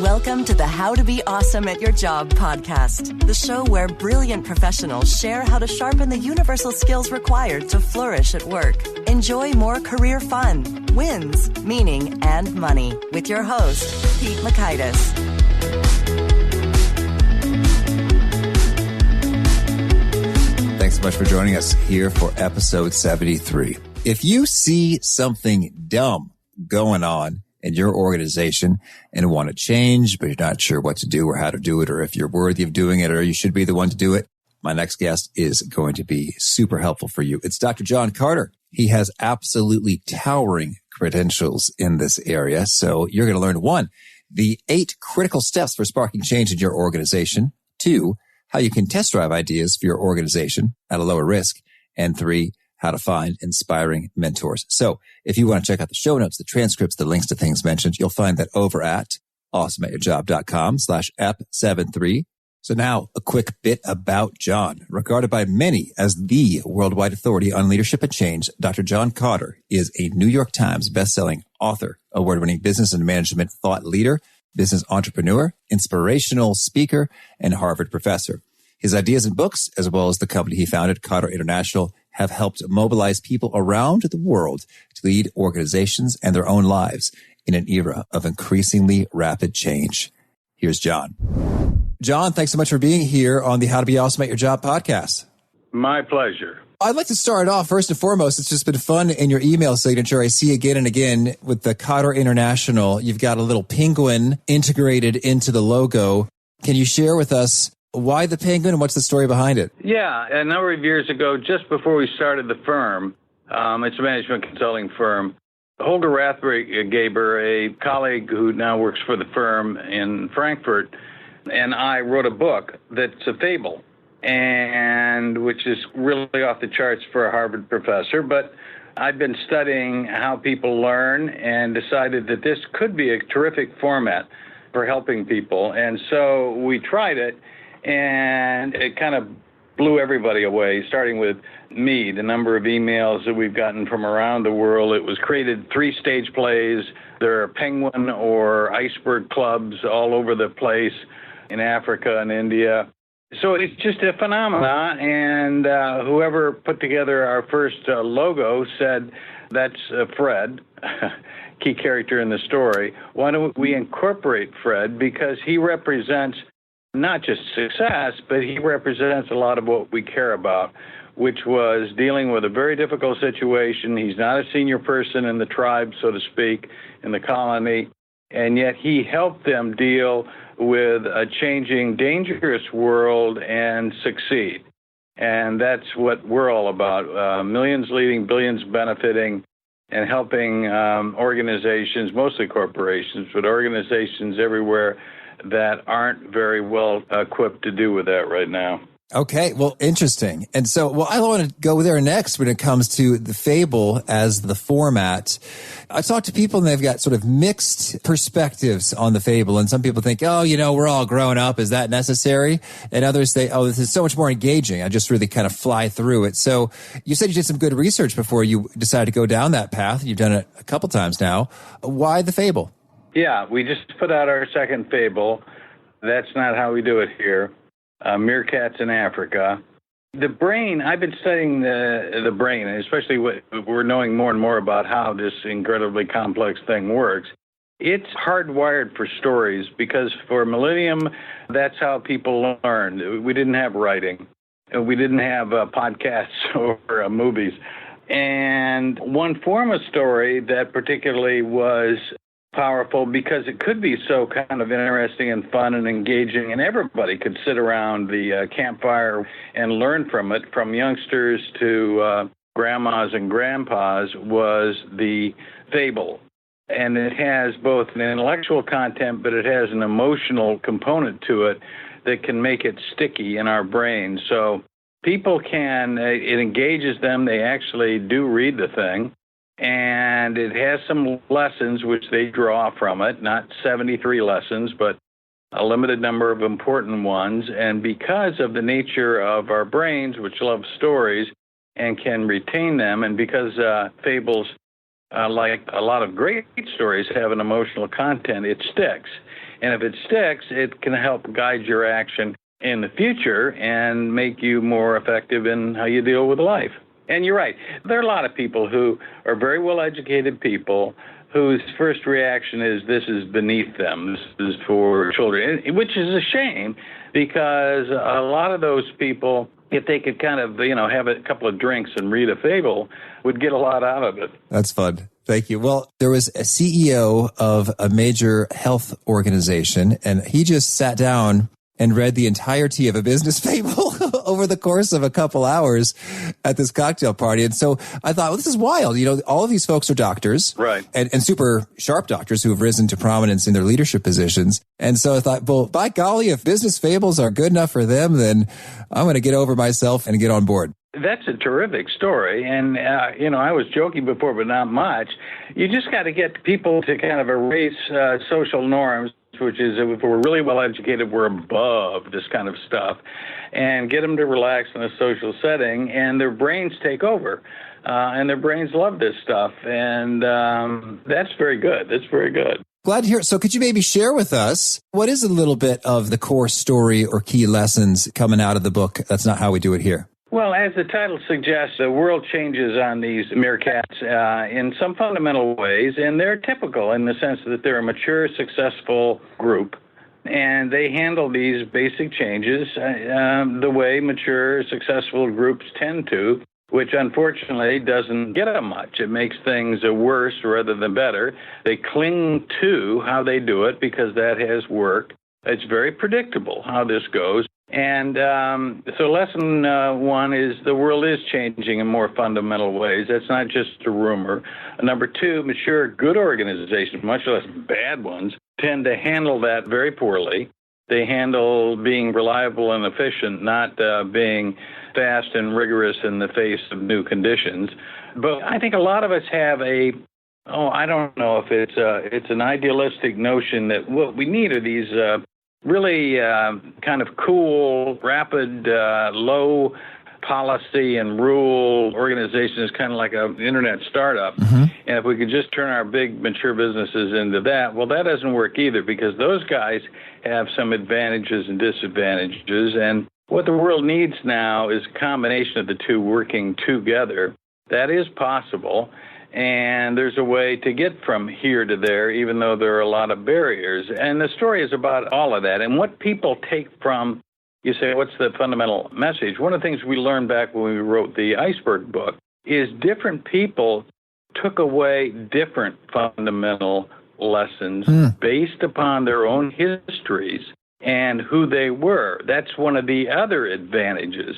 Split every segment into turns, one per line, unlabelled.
Welcome to the How to Be Awesome at Your Job podcast, the show where brilliant professionals share how to sharpen the universal skills required to flourish at work. Enjoy more career fun, wins, meaning, and money with your host, Pete Makaitis.
Thanks so much for joining us here for episode 73. If you see something dumb going on in your organization and want to change, but you're not sure what to do or how to do it, or if you're worthy of doing it, or you should be the one to do it, my next guest is going to be super helpful for you. It's Dr. John Kotter. He has absolutely towering credentials in this area. So you're going to learn 1, the 8 critical steps for sparking change in your organization. 2, how you can test drive ideas for your organization at a lower risk. And 3, how to find inspiring mentors. So if you want to check out the show notes, the transcripts, the links to things mentioned, you'll find that over at awesomeatyourjob.com/ep73. So now a quick bit about John. Regarded by many as the worldwide authority on leadership and change, Dr. John Kotter is a New York Times bestselling author, award-winning business and management thought leader, business entrepreneur, inspirational speaker, and Harvard professor. His ideas and books, as well as the company he founded, Kotter International, have helped mobilize people around the world to lead organizations and their own lives in an era of increasingly rapid change. Here's John. John, thanks so much for being here on the How to Be Awesome at Your Job podcast.
My pleasure.
I'd like to start off, first and foremost, it's just been fun in your email signature. I see again and again with the Kotter International, you've got a little penguin integrated into the logo. Can you share with us why the penguin and what's the story behind it?
Yeah, a number of years ago, just before we started the firm, it's a management consulting firm, Holger Rathgeber, a colleague who now works for the firm in Frankfurt, and I wrote a book that's a fable, and which is really off the charts for a Harvard professor. But I've been studying how people learn and decided that this could be a terrific format for helping people. And so we tried it, and it kind of blew everybody away, starting with me, the number of emails that we've gotten from around the world. It was created 3 stage plays. There are penguin or iceberg clubs all over the place in Africa and India. So it's just a phenomenon, and whoever put together our first logo said, that's Fred, key character in the story. Why don't we incorporate Fred, because he represents not just success, but he represents a lot of what we care about, which was dealing with a very difficult situation. He's not a senior person in the tribe, so to speak, in the colony, and yet he helped them deal with a changing, dangerous world and succeed. And that's what we're all about. Millions leading, billions benefiting, and helping organizations, mostly corporations, but organizations everywhere that aren't very well equipped to do with that right now.
Okay, well, interesting. And so, I want to go there next when it comes to the fable as the format. I talk to people and they've got sort of mixed perspectives on the fable. And some people think, we're all grown up. Is that necessary? And others say, this is so much more engaging. I just really kind of fly through it. So you said you did some good research before you decided to go down that path. You've done it a couple times now. Why the fable?
Yeah, we just put out our second fable. That's not how we do it here. Meerkats in Africa. The brain, I've been studying the brain, and especially we're knowing more and more about how this incredibly complex thing works. It's hardwired for stories because for a millennium, that's how people learned. We didn't have writing. We didn't have podcasts or movies. And one form of story that particularly was powerful because it could be so kind of interesting and fun and engaging, and everybody could sit around the campfire and learn from it, from youngsters to grandmas and grandpas, was the fable. And it has both an intellectual content, but it has an emotional component to it that can make it sticky in our brains. So people it engages them. They actually do read the thing. And it has some lessons which they draw from it, not 73 lessons, but a limited number of important ones. And because of the nature of our brains, which love stories and can retain them, and because fables, like a lot of great stories, have an emotional content, it sticks. And if it sticks, it can help guide your action in the future and make you more effective in how you deal with life. And you're right. There are a lot of people who are very well-educated people whose first reaction is this is beneath them. This is for children, which is a shame because a lot of those people, if they could kind of, have a couple of drinks and read a fable, would get a lot out of it.
That's fun. Thank you. Well, there was a CEO of a major health organization, and he just sat down and read the entirety of a business fable over the course of a couple hours at this cocktail party. And so I thought, well, this is wild. All of these folks are doctors,
right?
And super sharp doctors who have risen to prominence in their leadership positions. And so I thought, well, by golly, if business fables are good enough for them, then I'm going to get over myself and get on board.
That's a terrific story. And, I was joking before, but not much. You just got to get people to kind of erase social norms, which is if we're really well educated, we're above this kind of stuff, and get them to relax in a social setting, and their brains take over. And their brains love this stuff. And that's very good. That's very good.
Glad to hear it. So could you maybe share with us what is a little bit of the core story or key lessons coming out of the book? That's not how we do it here.
Well, as the title suggests, the world changes on these meerkats in some fundamental ways, and they're typical in the sense that they're a mature, successful group, and they handle these basic changes the way mature, successful groups tend to, which unfortunately doesn't get them much. It makes things worse rather than better. They cling to how they do it because that has worked. It's very predictable how this goes. And so lesson one is the world is changing in more fundamental ways. That's not just a rumor. Number two, mature, good organizations, much less bad ones, tend to handle that very poorly. They handle being reliable and efficient, not being fast and rigorous in the face of new conditions. But I think a lot of us have I don't know if it's an idealistic notion that what we need are these really kind of cool, rapid, low policy and rule organizations, kind of like an internet startup. Mm-hmm. And if we could just turn our big mature businesses into that, well, that doesn't work either because those guys have some advantages and disadvantages. And what the world needs now is a combination of the two working together. That is possible. And there's a way to get from here to there, even though there are a lot of barriers. And the story is about all of that. And what people take from, you say, what's the fundamental message? One of the things we learned back when we wrote the Iceberg book is different people took away different fundamental lessons based upon their own histories and who they were. That's one of the other advantages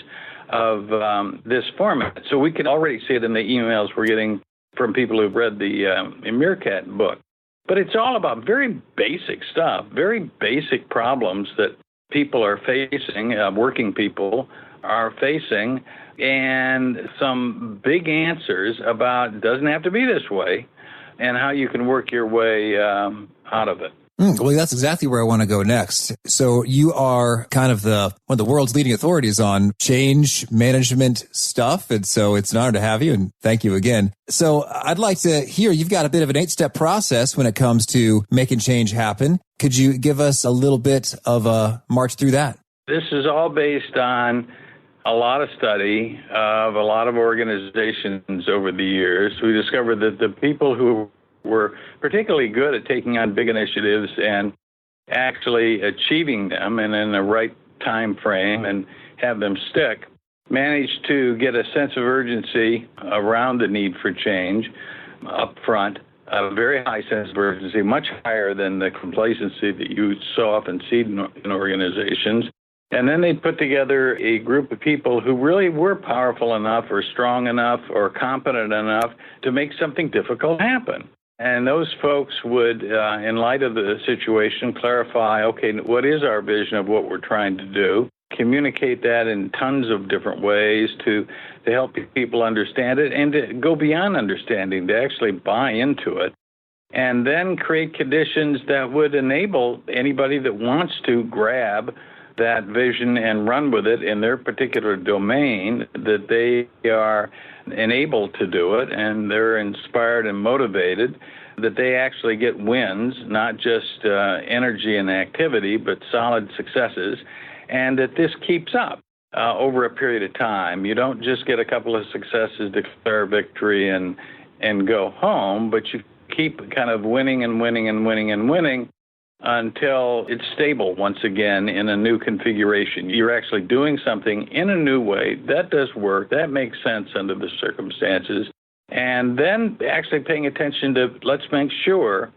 of this format. So we can already see it in the emails we're getting from people who've read the Meerkat book. But it's all about very basic stuff, very basic problems that people are facing, working people are facing, and some big answers about it doesn't have to be this way and how you can work your way out of it.
Well, that's exactly where I want to go next. So you are kind of one of the world's leading authorities on change management stuff. And so it's an honor to have you. And thank you again. So I'd like to hear, you've got a bit of an 8-step process when it comes to making change happen. Could you give us a little bit of a march through that?
This is all based on a lot of study of a lot of organizations over the years. We discovered that the people who were particularly good at taking on big initiatives and actually achieving them and in the right time frame and have them stick, managed to get a sense of urgency around the need for change up front, a very high sense of urgency, much higher than the complacency that you so often see in organizations. And then they put together a group of people who really were powerful enough or strong enough or competent enough to make something difficult happen. And those folks would, in light of the situation, clarify, okay, what is our vision of what we're trying to do? Communicate that in tons of different ways to help people understand it and to go beyond understanding, to actually buy into it. And then create conditions that would enable anybody that wants to grab that vision and run with it in their particular domain, that they are enabled to do it and they're inspired and motivated. that they actually get wins, not just energy and activity, but solid successes, and that this keeps up over a period of time. You don't just get a couple of successes, declare victory, and go home, but you keep kind of winning and winning and winning and winning until it's stable once again in a new configuration. You're actually doing something in a new way. That does work. That makes sense under the circumstances. And then actually paying attention to, let's make sure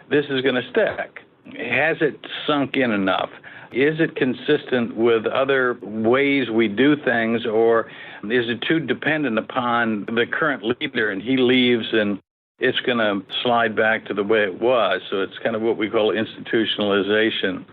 this is going to stick. Has it sunk in enough? Is it consistent with other ways we do things, or is it too dependent upon the current leader and he leaves and it's going to slide back to the way it was? So it's kind of what we call institutionalization.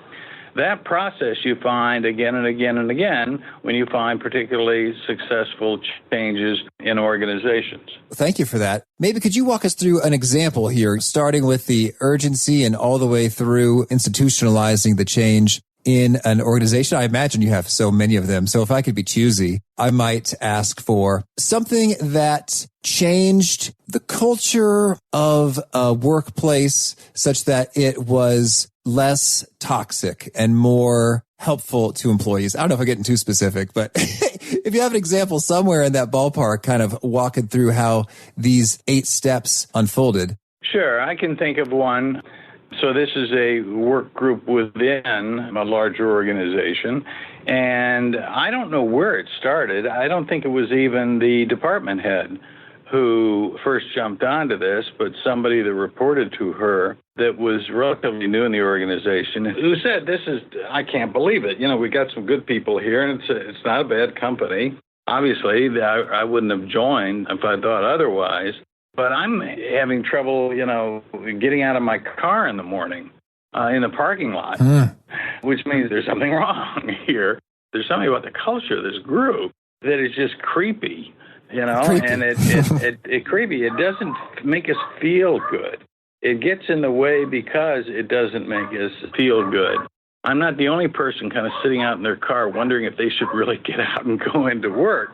That process you find again and again and again when you find particularly successful changes in organizations.
Thank you for that. Maybe could you walk us through an example here, starting with the urgency and all the way through institutionalizing the change in an organization? I imagine you have so many of them. So if I could be choosy, I might ask for something that changed the culture of a workplace such that it was less toxic and more helpful to employees. I don't know if I'm getting too specific, but if you have an example somewhere in that ballpark, kind of walking through how these 8 steps unfolded.
Sure, I can think of one. So this is a work group within a larger organization, and I don't know where it started. I don't think it was even the department head who first jumped onto this, but somebody that reported to her that was relatively new in the organization who said, I can't believe it. We got some good people here, and it's not a bad company. Obviously, I wouldn't have joined if I thought otherwise. But I'm having trouble, getting out of my car in the morning in the parking lot, which means there's something wrong here. There's something about the culture of this group that is just creepy, and it's creepy. It doesn't make us feel good. It gets in the way because it doesn't make us feel good. I'm not the only person kind of sitting out in their car wondering if they should really get out and go into work.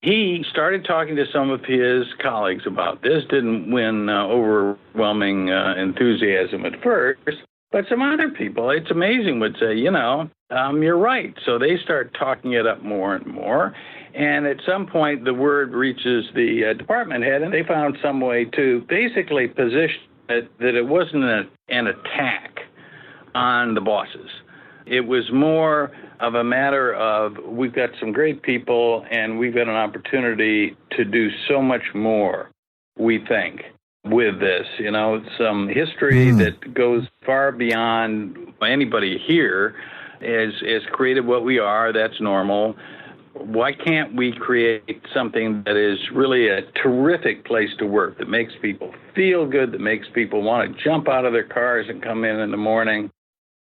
He started talking to some of his colleagues about this, didn't win overwhelming enthusiasm at first, but some other people, it's amazing, would say, you're right. So they start talking it up more and more. And at some point, the word reaches the department head, and they found some way to basically position it that it wasn't an attack on the bosses. It was more of a matter of, we've got some great people and we've got an opportunity to do so much more, we think, with this. Some history that goes far beyond anybody here has created what we are. That's normal. Why can't we create something that is really a terrific place to work, that makes people feel good, that makes people want to jump out of their cars and come in the morning?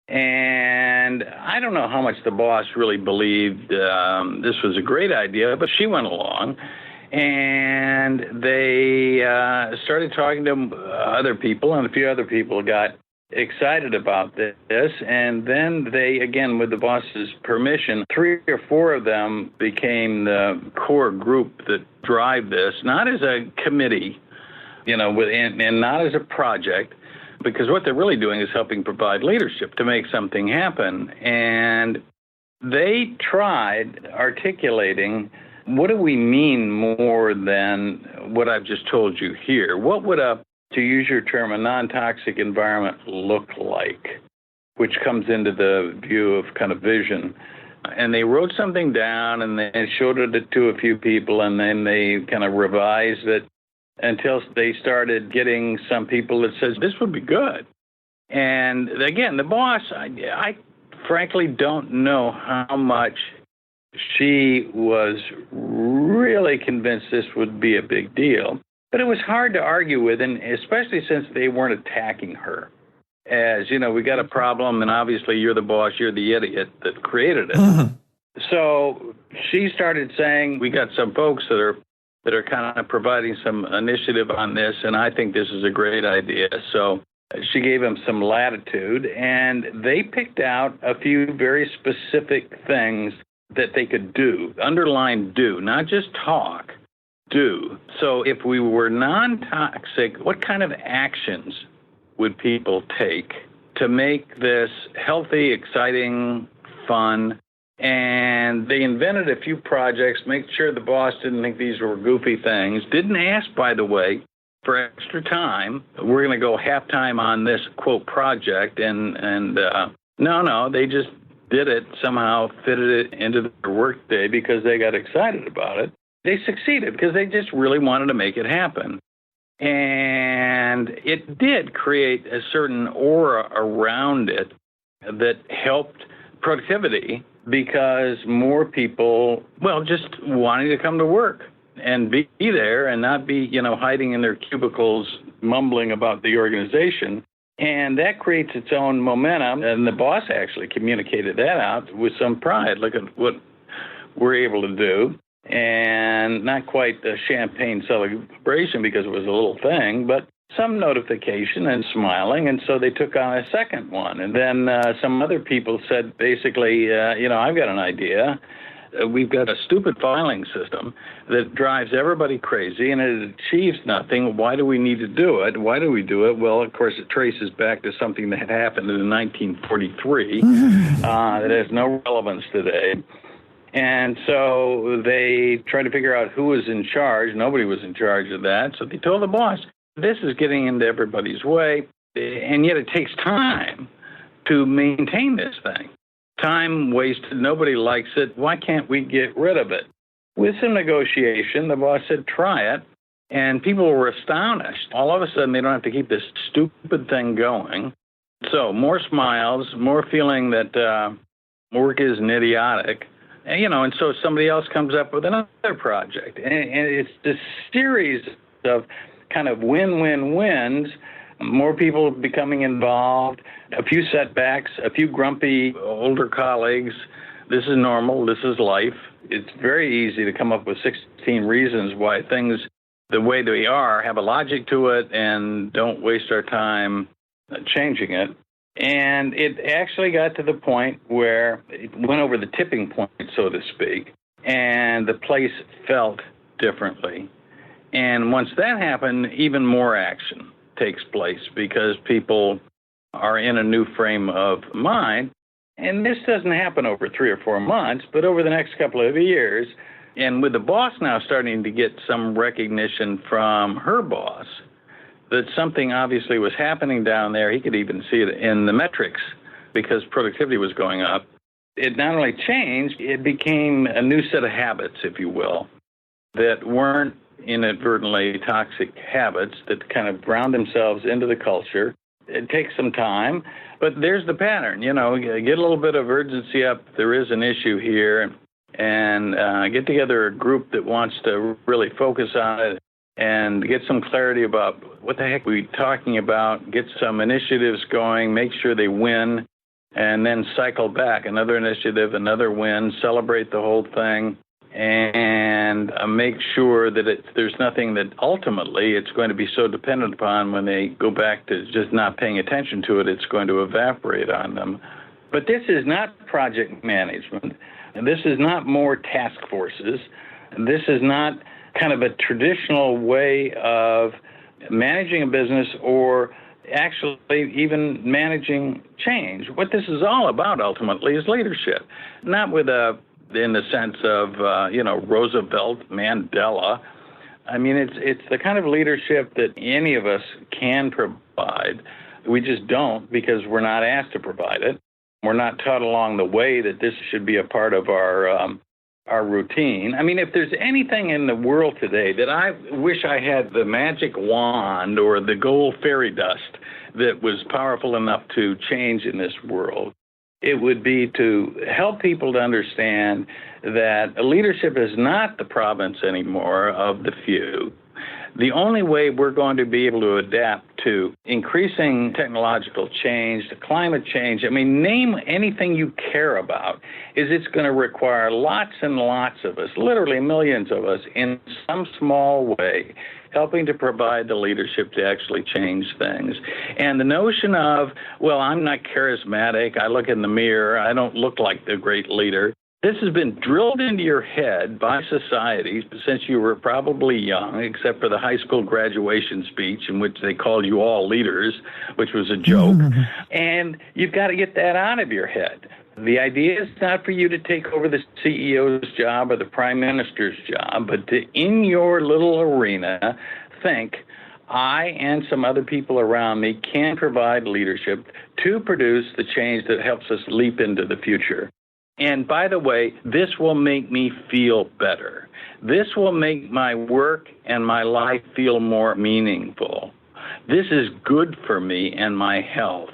And I don't know how much the boss really believed this was a great idea, but she went along, and they started talking to other people, and a few other people got excited about this, and then they, again, with the boss's permission, 3 or 4 of them became the core group that drive this, not as a committee, and not as a project, because what they're really doing is helping provide leadership to make something happen. And they tried articulating, what do we mean more than what I've just told you here? What would to use your term, a non-toxic environment look like, which comes into the view of kind of vision? And they wrote something down, and they showed it to a few people, and then they kind of revised it until they started getting some people that says this would be good. And again, the boss, I frankly don't know how much she was really convinced this would be a big deal. But it was hard to argue with, and especially since they weren't attacking her. As, we got a problem, and obviously you're the boss, you're the idiot that created it. So she started saying, we got some folks that are kind of providing some initiative on this, and I think this is a great idea. So she gave them some latitude, and they picked out a few very specific things that they could do, underline do, not just talk, do? So if we were non-toxic, what kind of actions would people take to make this healthy, exciting, fun? And they invented a few projects, make sure the boss didn't think these were goofy things. Didn't ask, by the way, for extra time. We're going to go half-time on this, quote, project. No, they just did it, somehow fitted it into their workday because they got excited about it. They succeeded because they just really wanted to make it happen. And it did create a certain aura around it that helped productivity because more people, just wanting to come to work and be there and not be, hiding in their cubicles, mumbling about the organization. And that creates its own momentum. And the boss actually communicated that out with some pride. Look at what we're able to do. And not quite a champagne celebration because it was a little thing, but some notification and smiling. And so they took on a second one. And then some other people said, basically, I've got an idea. We've got a stupid filing system that drives everybody crazy and it achieves nothing. Why do we need to do it? Why do we do it? Well, of course, it traces back to something that had happened in 1943 that has no relevance today. And so they tried to figure out who was in charge. Nobody was in charge of that. So they told the boss, this is getting into everybody's way, and yet it takes time to maintain this thing. Time wasted. Nobody likes it. Why can't we get rid of it? With some negotiation, the boss said, try it. And people were astonished. All of a sudden, they don't have to keep this stupid thing going. So more smiles, more feeling that work isn't idiotic. And so somebody else comes up with another project. And it's this series of kind of win-win-wins, more people becoming involved, a few setbacks, a few grumpy older colleagues. This is normal. This is life. It's very easy to come up with 16 reasons why things, the way they are, have a logic to it and don't waste our time changing it. And it actually got to the point where it went over the tipping point, so to speak, and the place felt differently. And once that happened, even more action takes place because people are in a new frame of mind. And this doesn't happen over 3 or 4 months, but over the next couple of years. And with the boss now starting to get some recognition from her boss that something obviously was happening down there, he could even see it in the metrics because productivity was going up. It not only changed, it became a new set of habits, if you will, that weren't inadvertently toxic habits that kind of ground themselves into the culture. It takes some time, but there's the pattern. Get a little bit of urgency up. There is an issue here, and get together a group that wants to really focus on it and get some clarity about what the heck we're talking about, get some initiatives going, make sure they win, and then cycle back. Another initiative, another win, celebrate the whole thing, and make sure that there's nothing that ultimately it's going to be so dependent upon when they go back to just not paying attention to it, it's going to evaporate on them. But this is not project management. This is not more task forces. This is not kind of a traditional way of managing a business or actually even managing change. What this is all about ultimately is leadership, not in the sense of, Roosevelt, Mandela. I mean, it's the kind of leadership that any of us can provide. We just don't because we're not asked to provide it. We're not taught along the way that this should be a part of our routine. I mean, if there's anything in the world today that I wish I had the magic wand or the gold fairy dust that was powerful enough to change in this world, it would be to help people to understand that leadership is not the province anymore of the few. The only way we're going to be able to adapt to increasing technological change, to climate change, name anything you care about, is it's going to require lots and lots of us, literally millions of us, in some small way, helping to provide the leadership to actually change things. And the notion of, well, I'm not charismatic, I look in the mirror, I don't look like the great leader, This has been drilled into your head by society since you were probably young, except for the high school graduation speech in which they called you all leaders, which was a joke. And you've got to get that out of your head. The idea is not for you to take over the CEO's job or the prime minister's job, but to, in your little arena, think, I and some other people around me can provide leadership to produce the change that helps us leap into the future. And by the way, this will make me feel better. This will make my work and my life feel more meaningful. This is good for me and my health.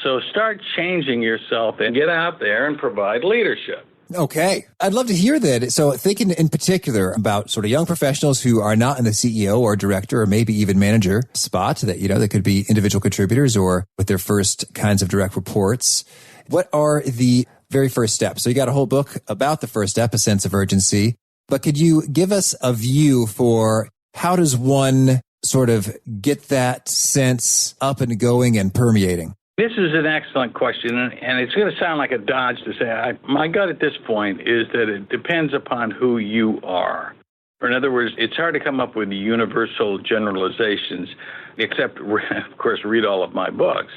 So start changing yourself and get out there and provide leadership.
Okay. I'd love to hear that. So thinking in particular about sort of young professionals who are not in the CEO or director or maybe even manager spot that, that could be individual contributors or with their first kinds of direct reports. What are the very first steps? So you got a whole book about the first step, A Sense of Urgency, but could you give us a view for how does one sort of get that sense up and going and permeating?
This is an excellent question, and it's going to sound like a dodge to say, my gut at this point is that it depends upon who you are. Or in other words, it's hard to come up with universal generalizations, except, of course, read all of my books.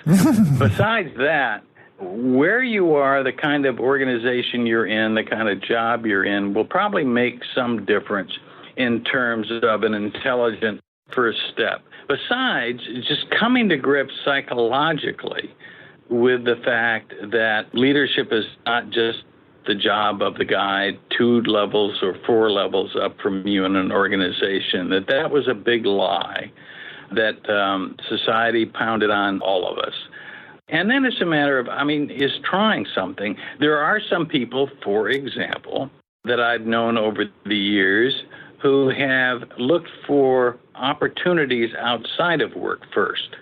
Besides that, where you are, the kind of organization you're in, the kind of job you're in, will probably make some difference in terms of an intelligent first step. Besides, just coming to grips psychologically with the fact that leadership is not just the job of the guy 2 levels or 4 levels up from you in an organization, that was a big lie that society pounded on all of us. And then it's a matter of, is trying something. There are some people, for example, that I've known over the years who have looked for opportunities outside of work first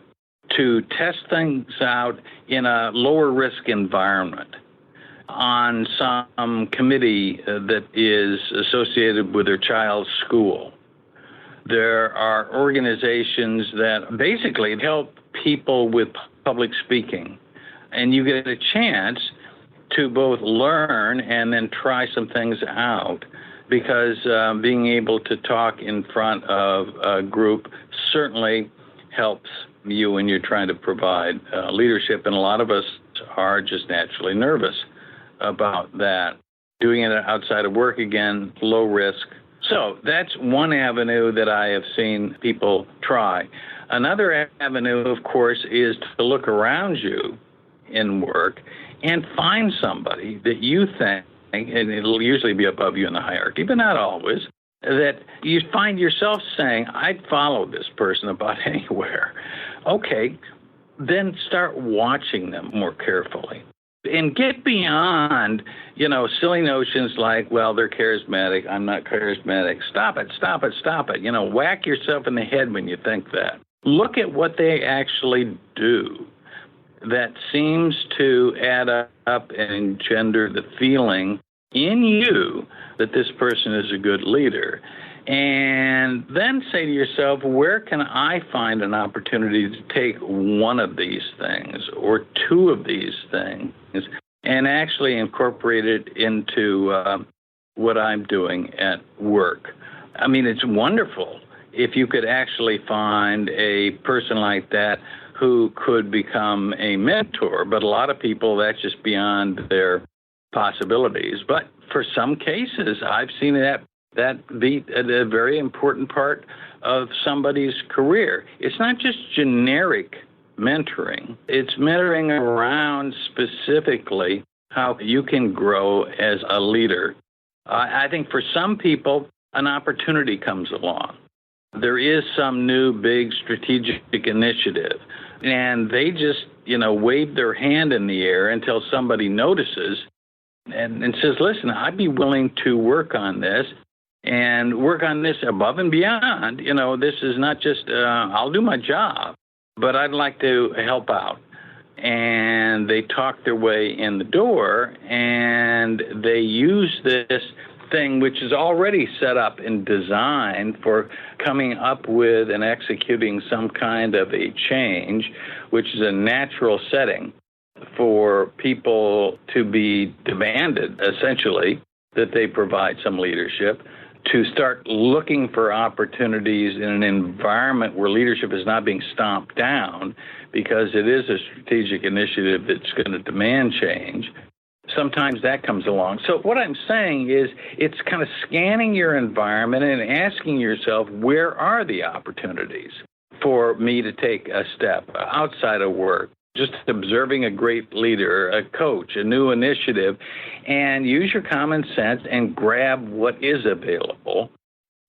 to test things out in a lower risk environment on some committee that is associated with their child's school. There are organizations that basically help people with public speaking, and you get a chance to both learn and then try some things out, because being able to talk in front of a group certainly helps you when you're trying to provide leadership, and a lot of us are just naturally nervous about that. Doing it outside of work, again, low risk. So that's one avenue that I have seen people try. Another avenue, of course, is to look around you in work and find somebody that you think, and it'll usually be above you in the hierarchy, but not always, that you find yourself saying, I'd follow this person about anywhere. Okay, then start watching them more carefully. And get beyond, silly notions like, well, they're charismatic, I'm not charismatic. Stop it. Whack yourself in the head when you think that. Look at what they actually do that seems to add up and engender the feeling in you that this person is a good leader. And then say to yourself, where can I find an opportunity to take one of these things or 2 of these things and actually incorporate it into what I'm doing at work? It's wonderful if you could actually find a person like that who could become a mentor, but a lot of people, that's just beyond their possibilities. But for some cases, I've seen that be a very important part of somebody's career. It's not just generic mentoring. It's mentoring around specifically how you can grow as a leader. I think for some people, an opportunity comes along. There is some new big strategic initiative, and they just, wave their hand in the air until somebody notices and says, listen, I'd be willing to work on this and work on this above and beyond. This is not just, I'll do my job, but I'd like to help out. And they talk their way in the door, and they use this thing which is already set up and designed for coming up with and executing some kind of a change, which is a natural setting for people to be demanded, essentially, that they provide some leadership, to start looking for opportunities in an environment where leadership is not being stomped down because it is a strategic initiative that's going to demand change. Sometimes that comes along. So what I'm saying is it's kind of scanning your environment and asking yourself, where are the opportunities for me to take a step outside of work? Just observing a great leader, a coach, a new initiative, and use your common sense and grab what is available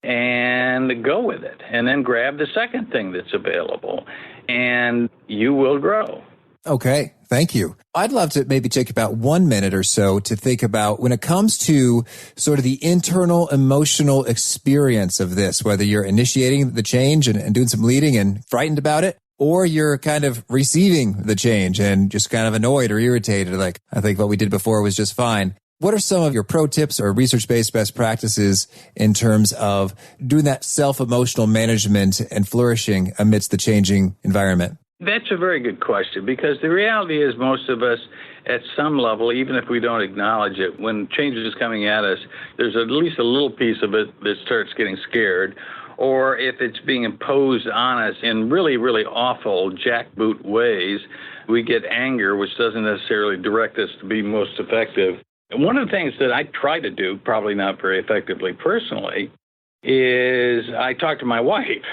and go with it. And then grab the second thing that's available, and you will grow.
Okay, thank you. I'd love to maybe take about 1 minute or so to think about when it comes to sort of the internal emotional experience of this, whether you're initiating the change and doing some leading and frightened about it, or you're kind of receiving the change and just kind of annoyed or irritated, like, I think what we did before was just fine. What are some of your pro tips or research-based best practices in terms of doing that self-emotional management and flourishing amidst the changing environment?
That's a very good question, because the reality is most of us at some level, even if we don't acknowledge it, when change is coming at us, there's at least a little piece of it that starts getting scared. Or if it's being imposed on us in really, really awful jackboot ways, we get anger, which doesn't necessarily direct us to be most effective. And one of the things that I try to do, probably not very effectively personally, is I talk to my wife.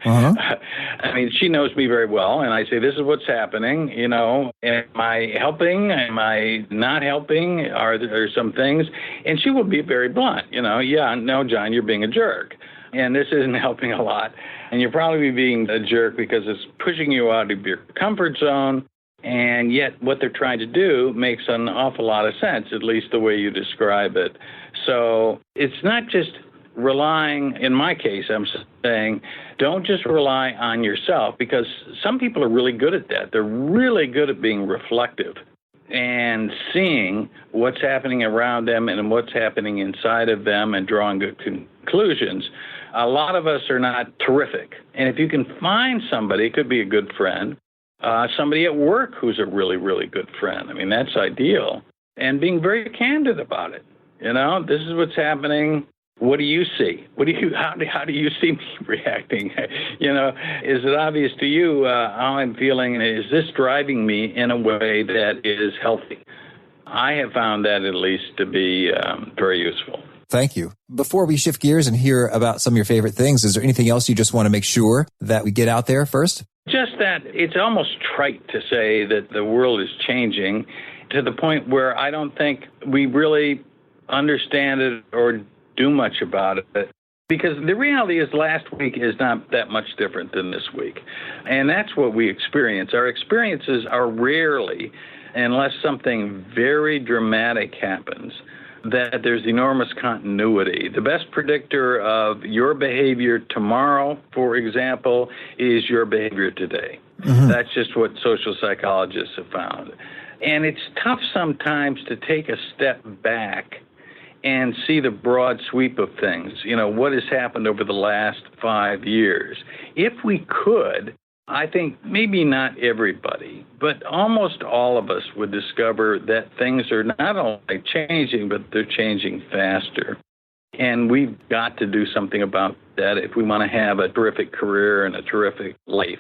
I mean, she knows me very well, and I say, this is what's happening, you know, am I helping? Am I not helping? Are there some things? And she will be very blunt, you know, yeah, no, John, you're being a jerk. And this isn't helping a lot. And you're probably being a jerk because it's pushing you out of your comfort zone. And yet what they're trying to do makes an awful lot of sense, at least the way you describe it. So it's not just relying, in my case, I'm saying, don't just rely on yourself, because some people are really good at that. They're really good at being reflective and seeing what's happening around them and what's happening inside of them and drawing good conclusions. A lot of us are not terrific. And if you can find somebody, it could be a good friend, somebody at work who's a really, really good friend. I mean, that's ideal. And being very candid about it. You know, this is what's happening. What do you see? How do you see me reacting? You know, is it obvious to you how I'm feeling? Is this driving me in a way that is healthy? I have found that at least to be very useful.
Thank you. Before we shift gears and hear about some of your favorite things, is there anything else you just want to make sure that we get out there first?
Just that it's almost trite to say that the world is changing to the point where I don't think we really understand it or do much about it. Because the reality is last week is not that much different than this week. And that's what we experience. Our experiences are rarely, unless something very dramatic happens, that there's enormous continuity. The best predictor of your behavior tomorrow, for example, is your behavior today. Mm-hmm. That's just what social psychologists have found. And it's tough sometimes to take a step back and see the broad sweep of things. You know, what has happened over the last 5 years. If we could, I think maybe not everybody, but almost all of us would discover that things are not only changing, but they're changing faster. And we've got to do something about that if we want to have a terrific career and a terrific life.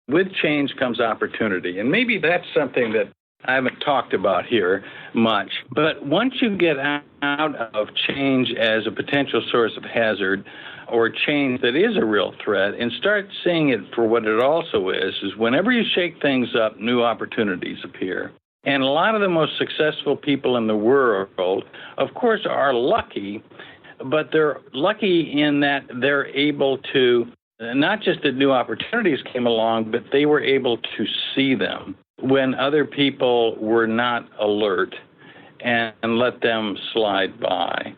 With change comes opportunity. And maybe that's something that I haven't talked about here much. But once you get out of change as a potential source of hazard, or change that is a real threat, and start seeing it for what it also is whenever you shake things up, new opportunities appear. And a lot of the most successful people in the world, of course, are lucky, but they're lucky in that they're able to, not just that new opportunities came along, but they were able to see them when other people were not alert and let them slide by.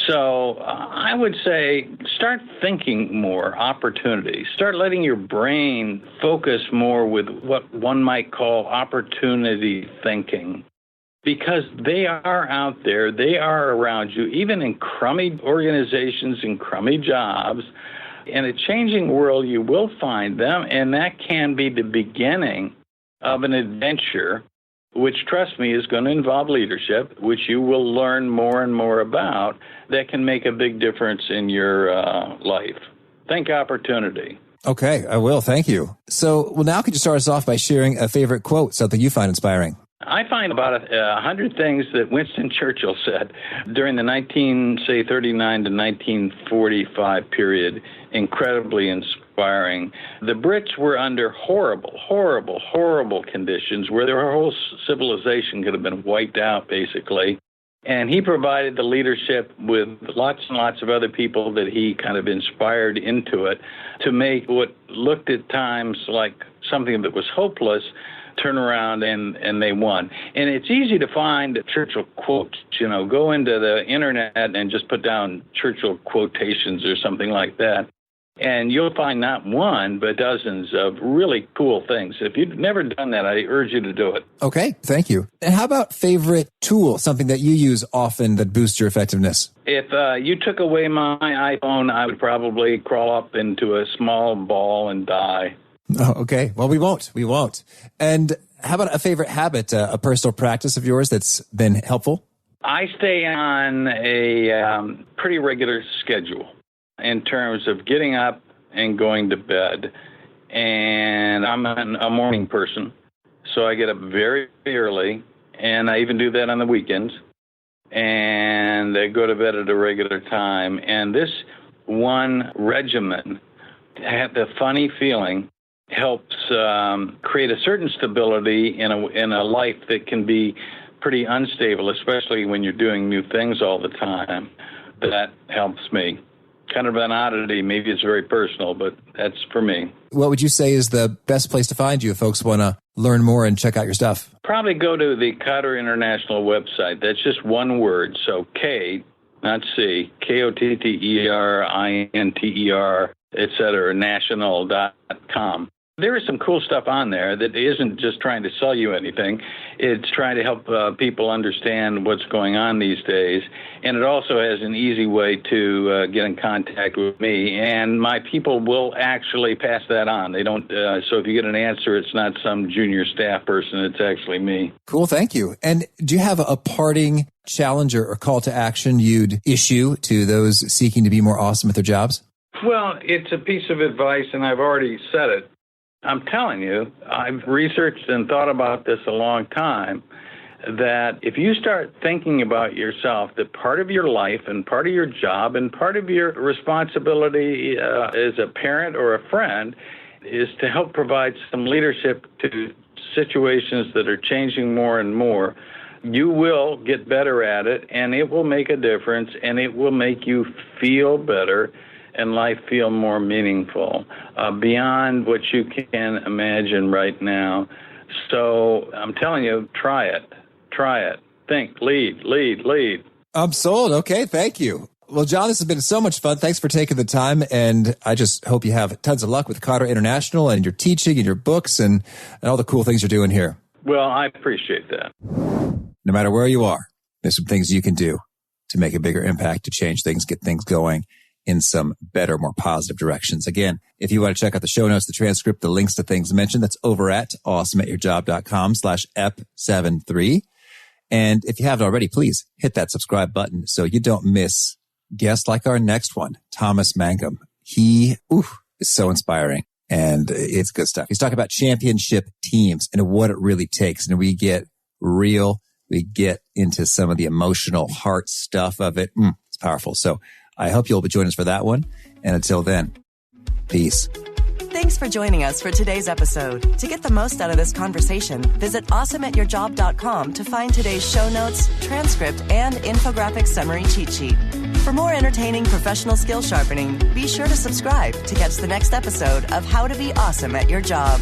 So I would say start thinking more opportunities. Start letting your brain focus more with what one might call opportunity thinking, because they are out there. They are around you, even in crummy organizations and crummy jobs. In a changing world, you will find them, and that can be the beginning of an adventure which, trust me, is going to involve leadership, which you will learn more and more about, that can make a big difference in your life. Think opportunity.
Okay, I will. Thank you. So, well, now could you start us off by sharing a favorite quote, something you find inspiring?
I find about 100 things that Winston Churchill said during the 1939 to 1945 period incredibly inspiring. The Brits were under horrible conditions where their whole civilization could have been wiped out, basically. And he provided the leadership with lots and lots of other people that he kind of inspired into it to make what looked at times like something that was hopeless turn around, and they won. And it's easy to find Churchill quotes. Go into the internet and just put down Churchill quotations or something like that. And you'll find not one, but dozens of really cool things. If you've never done that, I urge you to do it.
Okay, thank you. And how about favorite tool, something that you use often that boosts your effectiveness?
If you took away my iPhone, I would probably crawl up into a small ball and die.
Oh, okay. Well, we won't. And how about a favorite habit, a personal practice of yours that's been helpful?
I stay on a pretty regular schedule in terms of getting up and going to bed. And I'm a morning person, so I get up very early, and I even do that on the weekends. And I go to bed at a regular time. And this one regimen had the funny feeling helps create a certain stability in a life that can be pretty unstable, especially when you're doing new things all the time. That helps me. Kind of an oddity. Maybe it's very personal, but that's for me.
What would you say is the best place to find you if folks want to learn more and check out your stuff?
Probably go to the Kotter International website. That's just one word. So K, not C, KOTTERINTER, etc., national.com. There is some cool stuff on there that isn't just trying to sell you anything. It's trying to help people understand what's going on these days. And it also has an easy way to get in contact with me. And my people will actually pass that on. They don't. So if you get an answer, it's not some junior staff person. It's actually me.
Cool. Thank you. And do you have a parting challenge or call to action you'd issue to those seeking to be more awesome at their jobs?
Well, it's a piece of advice, and I've already said it. I'm telling you, I've researched and thought about this a long time, that if you start thinking about yourself, that part of your life and part of your job and part of your responsibility as a parent or a friend is to help provide some leadership to situations that are changing more and more, you will get better at it, and it will make a difference, and it will make you feel better and life feel more meaningful, beyond what you can imagine right now. So I'm telling you, try it. Think, lead.
I'm sold. Okay, thank you. Well, John, this has been so much fun. Thanks for taking the time, and I just hope you have tons of luck with Kotter International and your teaching and your books and all the cool things you're doing here.
Well, I appreciate that.
No matter where you are, there's some things you can do to make a bigger impact, to change things, get things going in some better, more positive directions. Again, if you want to check out the show notes, the transcript, the links to things mentioned, that's over at awesomeatyourjob.com/ep73. And if you haven't already, please hit that subscribe button so you don't miss guests like our next one, Thomas Mangum. He is so inspiring, and it's good stuff. He's talking about championship teams and what it really takes. And we get real. We get into some of the emotional heart stuff of it. It's powerful. So I hope you'll be joining us for that one. And until then, peace.
Thanks for joining us for today's episode. To get the most out of this conversation, visit awesomeatyourjob.com to find today's show notes, transcript, and infographic summary cheat sheet. For more entertaining professional skill sharpening, be sure to subscribe to catch the next episode of How to Be Awesome at Your Job.